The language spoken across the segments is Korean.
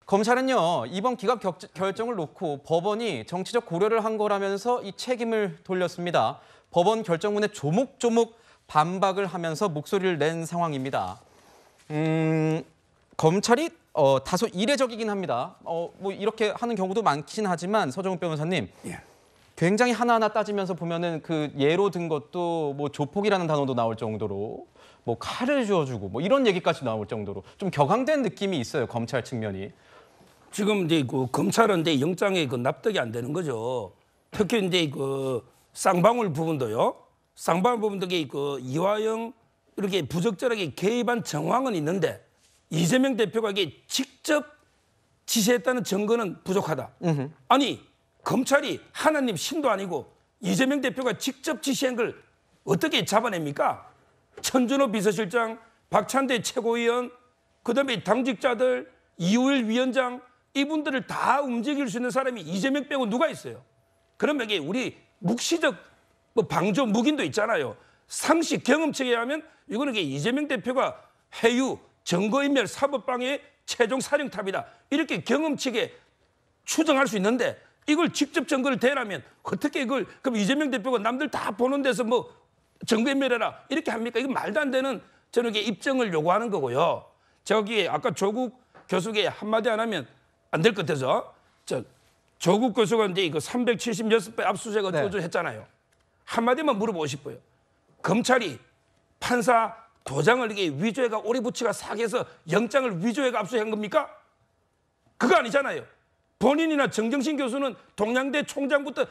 검찰은요, 이번 기각 결정을 놓고 법원이 정치적 고려를 한 거라면서 이 책임을 돌렸습니다. 법원 결정문에 조목조목 반박을 하면서 목소리를 낸 상황입니다. 검찰이 다소 이례적이긴 합니다. 뭐 이렇게 하는 경우도 많긴 하지만 서정훈 변호사님, 굉장히 하나하나 따지면서 보면은 그 예로 든 것도 뭐 조폭이라는 단어도 나올 정도로 뭐 칼을 쥐어주고 뭐 이런 얘기까지 나올 정도로 좀 격앙된 느낌이 있어요, 검찰 측면이. 지금 이제 그 검찰은 이제 영장에 그 납득이 안 되는 거죠. 특히 이제 그 쌍방울 부분도요. 쌍방울 부분도 그 이화영 이렇게 부적절하게 개입한 정황은 있는데 이재명 대표가 이게 직접 지시했다는 증거는 부족하다. 아니 검찰이 하나님 신도 아니고 이재명 대표가 직접 지시한 걸 어떻게 잡아냅니까? 천준호 비서실장, 박찬대 최고위원, 그다음에 당직자들, 이우일 위원장 이분들을 다 움직일 수 있는 사람이 이재명 빼고 누가 있어요? 그러면 이게 우리 묵시적 뭐 방조 묵인도 있잖아요. 상식 경험칙에 의하면 이거는 이게 이재명 대표가 해유, 증거인멸, 사법방해, 최종 사령탑이다. 이렇게 경험칙에 추정할 수 있는데 이걸 직접 증거를 대라면 어떻게 이걸 그럼 이재명 대표가 남들 다 보는 데서 뭐 증거인멸해라 이렇게 합니까? 이건 말도 안 되는 저는 이게 입증을 요구하는 거고요. 저기 아까 조국 교수가 한마디 안 하면 안 될 것 같아서 조국 교수가 이제 이거 376배 압수수색을 했잖아요. 한마디만 물어보고 싶어요. 검찰이 판사 도장을 이게 위조해가 오리부치가 사기해서 영장을 위조해가 압수한 겁니까? 그거 아니잖아요. 본인이나 정경심 교수는 동양대 총장부터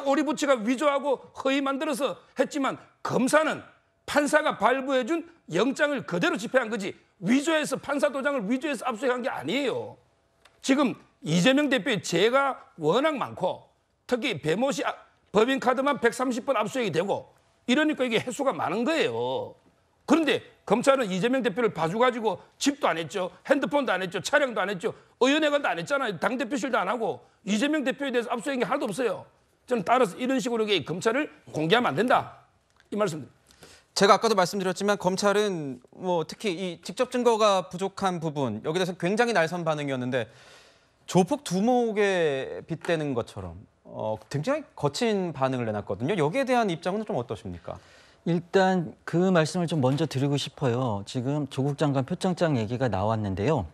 오리부치가 위조하고 허위 만들어서 했지만 검사는 판사가 발부해준 영장을 그대로 집행한 거지 위조해서 판사 도장을 위조해서 압수한 게 아니에요. 지금 이재명 대표의 죄가 워낙 많고 특히 배모씨 법인카드만 130번 압수액이 되고 이러니까 이게 횟수가 많은 거예요. 그런데 검찰은 이재명 대표를 봐줘가지고 집도 안 했죠. 핸드폰도 안 했죠. 차량도 안 했죠. 의원회관도 안 했잖아요. 당대표실도 안 하고 이재명 대표에 대해서 압수액이 하나도 없어요. 저는 따라서 이런 식으로 검찰을 공개하면 안 된다. 이 말씀드립니다. 제가 아까도 말씀드렸지만 검찰은 뭐 특히 이 직접 증거가 부족한 부분 여기에 대해서 굉장히 날선 반응이었는데 조폭 두목에 빗대는 것처럼 굉장히 거친 반응을 내놨거든요. 여기에 대한 입장은 좀 어떠십니까? 일단 그 말씀을 좀 먼저 드리고 싶어요. 지금 조국 장관 표창장 얘기가 나왔는데요.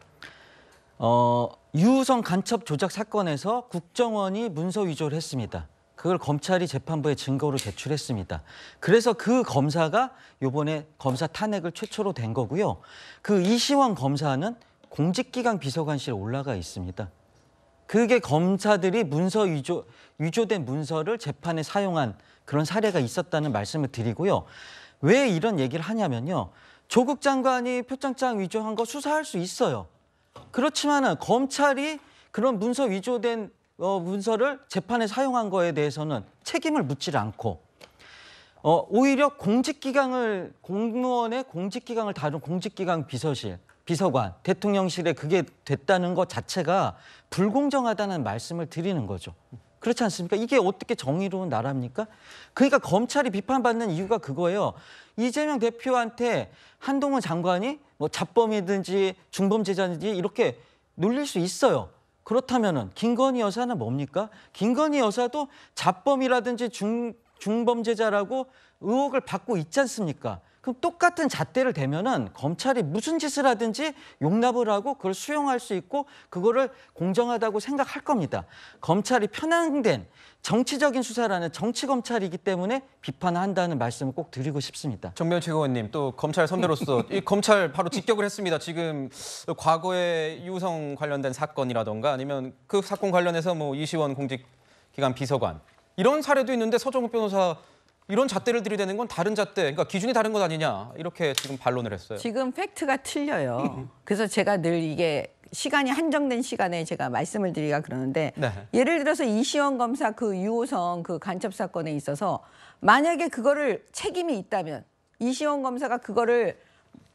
유우성 간첩 조작 사건에서 국정원이 문서 위조를 했습니다. 그걸 검찰이 재판부에 증거로 제출했습니다. 그래서 그 검사가 이번에 검사 탄핵을 최초로 된 거고요. 그 이시원 검사는 공직기강 비서관실에 올라가 있습니다. 그게 검사들이 위조된 문서를 재판에 사용한 그런 사례가 있었다는 말씀을 드리고요. 왜 이런 얘기를 하냐면요. 조국 장관이 표창장 위조한 거 수사할 수 있어요. 그렇지만은 검찰이 그런 문서 위조된 문서를 재판에 사용한 거에 대해서는 책임을 묻지 않고 오히려 공무원의 공직기강을 다룬 공직기강 비서관, 대통령실에 그게 됐다는 것 자체가 불공정하다는 말씀을 드리는 거죠. 그렇지 않습니까? 이게 어떻게 정의로운 나라입니까? 그러니까 검찰이 비판받는 이유가 그거예요. 이재명 대표한테 한동훈 장관이 뭐 자범이든지 중범죄자든지 이렇게 놀릴 수 있어요. 그렇다면은 김건희 여사는 뭡니까? 김건희 여사도 자범이라든지 중범죄자라고 의혹을 받고 있지 않습니까? 그럼 똑같은 잣대를 대면은 검찰이 무슨 짓을 하든지 용납을 하고 그걸 수용할 수 있고 그거를 공정하다고 생각할 겁니다. 검찰이 편향된 정치적인 수사라는 정치 검찰이기 때문에 비판한다는 말씀을 꼭 드리고 싶습니다. 정면 최고위원님 또 검찰 선배로서 이 검찰 바로 직격을 했습니다. 지금 과거에 유우성 관련된 사건이라던가 아니면 그 사건 관련해서 뭐 이시원 공직기관 비서관 이런 사례도 있는데 서정훈 변호사 이런 잣대를 들이대는 건 다른 잣대, 그러니까 기준이 다른 것 아니냐 이렇게 지금 반론을 했어요. 지금 팩트가 틀려요. 그래서 제가 늘 이게 시간이 한정된 시간에 제가 말씀을 드리기가 그러는데 예를 들어서 이시원 검사 그 유호성 그 간첩 사건에 있어서 만약에 그거를 책임이 있다면 이시원 검사가 그거를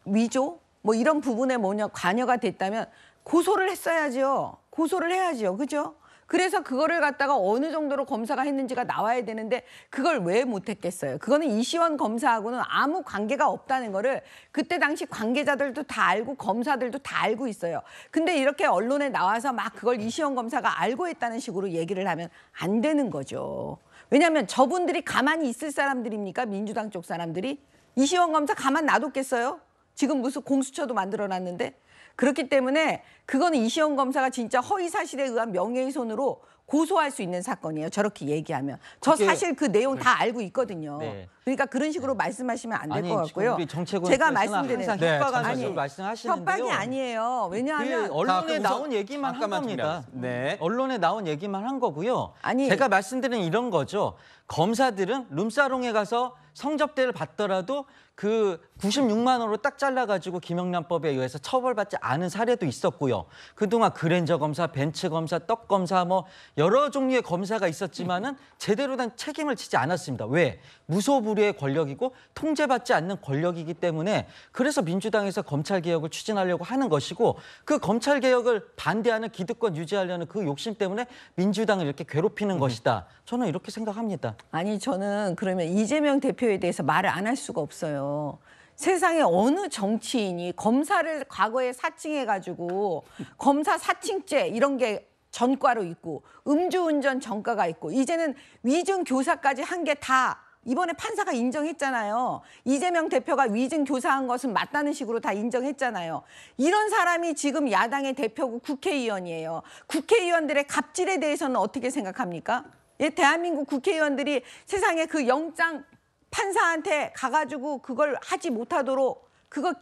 위조 뭐 이런 부분에 관여가 됐다면 고소를 했어야죠. 고소를 해야죠. 그죠? 그래서 그거를 갖다가 어느 정도로 검사가 했는지가 나와야 되는데 그걸 왜 못했겠어요? 그거는 이시원 검사하고는 아무 관계가 없다는 거를 그때 당시 관계자들도 다 알고 검사들도 다 알고 있어요. 근데 이렇게 언론에 나와서 막 그걸 이시원 검사가 알고 했다는 식으로 얘기를 하면 안 되는 거죠. 왜냐하면 저분들이 가만히 있을 사람들입니까? 민주당 쪽 사람들이? 이시원 검사 가만 놔뒀겠어요? 지금 무슨 공수처도 만들어놨는데? 그렇기 때문에 그거는 이시원 검사가 진짜 허위 사실에 의한 명예훼손으로 고소할 수 있는 사건이에요. 저렇게 얘기하면. 저 사실 그 내용 다 알고 있거든요. 네. 그러니까 그런 식으로 말씀하시면 안 될 것 같고요. 우리 정책원 제가 말씀드린 항상 협박하는 말씀하시는데요. 협박이 아니에요. 왜냐하면 언론에 자, 나온 얘기만 한 잠깐만 겁니다. 네. 언론에 나온 얘기만 한 거고요. 아니. 제가 말씀드린 이런 거죠. 검사들은 룸사롱에 가서 성접대를 받더라도 그 96만 원으로 딱 잘라가지고 김영란법에 의해서 처벌받지 않은 사례도 있었고요. 그동안 그랜저 검사, 벤츠 검사, 떡 검사 뭐 여러 종류의 검사가 있었지만은 제대로 된 책임을 지지 않았습니다. 왜? 무소불위의 권력이고 통제받지 않는 권력이기 때문에 그래서 민주당에서 검찰 개혁을 추진하려고 하는 것이고 그 검찰 개혁을 반대하는 기득권 유지하려는 그 욕심 때문에 민주당을 이렇게 괴롭히는 것이다. 저는 이렇게 생각합니다. 아니 저는 그러면 이재명 대표에 대해서 말을 안 할 수가 없어요. 세상에 어느 정치인이 검사를 과거에 사칭해가지고 검사 사칭죄 이런 게 전과로 있고 음주운전 전과가 있고 이제는 위증교사까지 한 게 다 이번에 판사가 인정했잖아요. 이재명 대표가 위증교사한 것은 맞다는 식으로 다 인정했잖아요. 이런 사람이 지금 야당의 대표고 국회의원이에요. 국회의원들의 갑질에 대해서는 어떻게 생각합니까? 예, 대한민국 국회의원들이 세상에 그 영장 판사한테 가가지고 그걸 하지 못하도록 그거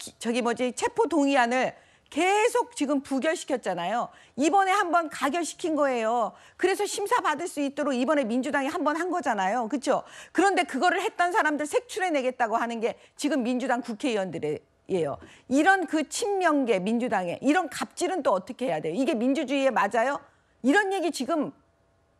체포 동의안을 계속 지금 부결시켰잖아요. 이번에 한번 가결시킨 거예요. 그래서 심사 받을 수 있도록 이번에 민주당이 한번 한 거잖아요. 그렇죠? 그런데 그거를 했던 사람들 색출해내겠다고 하는 게 지금 민주당 국회의원들이에요. 이런 그 친명계 민주당의 이런 갑질은 또 어떻게 해야 돼요? 이게 민주주의에 맞아요? 이런 얘기 지금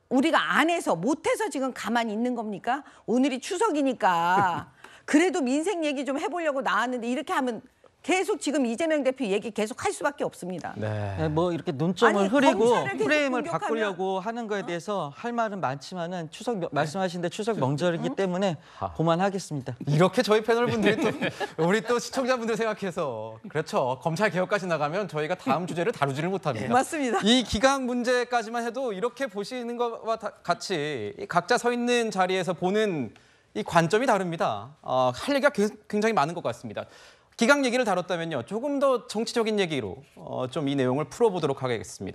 우리가 안 해서 못해서 지금 가만히 있는 겁니까? 오늘이 추석이니까 그래도 민생 얘기 좀 해보려고 나왔는데 이렇게 하면 계속 지금 이재명 대표 얘기 계속 할 수밖에 없습니다. 네, 뭐 이렇게 논점을 아니, 흐리고 검사를 계속 프레임을 공격하면- 바꾸려고 하는 거에 대해서 할 말은 많지만은 말씀하신데 추석 명절이기 때문에 그만하겠습니다. 이렇게 저희 패널 분들이 또 우리 또 시청자분들 생각해서 그렇죠. 검찰 개혁까지 나가면 저희가 다음 주제를 다루지를 못합니다. 맞습니다. 이 기강 문제까지만 해도 이렇게 보시는 것과 같이 이 각자 서 있는 자리에서 보는 이 관점이 다릅니다. 할 얘기가 굉장히 많은 것 같습니다. 기강 얘기를 다뤘다면요. 조금 더 정치적인 얘기로 좀 이 내용을 풀어보도록 하겠습니다.